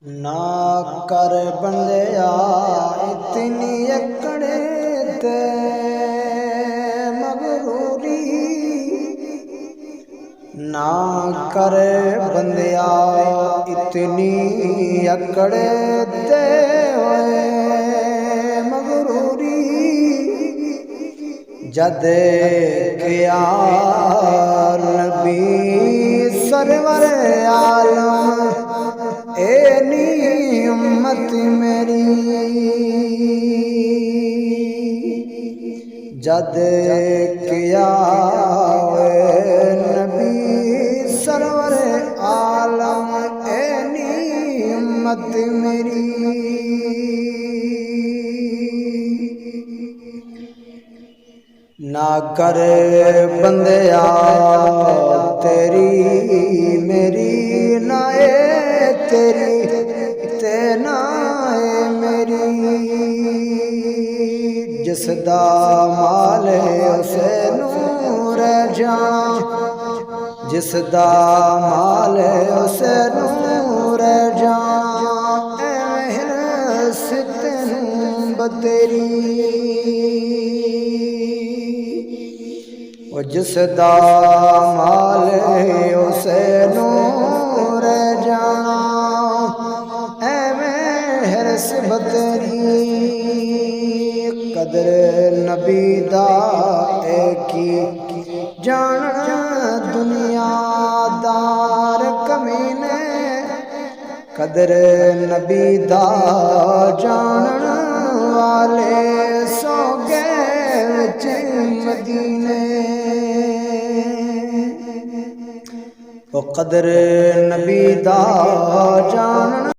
ना कर बंदिया इतनी अकड़े ते मगरूरी, ना कर बंदिया इतनी अकड़े ते मगरूरी। जद किया नबी सरवर आलम ए नी उम्मत मेरी, जद किया नबी सरवर आलम ए नी उम्मत मेरी। ना कर बंदिया तेरी मेरी, ना ए तेरी ते ना ए मेरी। जिसदा माल उसे नूर जान, जिसदा माल उसे नूर जान, हिरस तेनू बतेरी। जिसदा माल उसे नूर जाना, एवें हिरस बतेरी। कदर नबी दा की जाना दुनियादार कमीने, कदर नबी दा जान वाले सो गए विच मदीने। ओ कदर नबी दा जान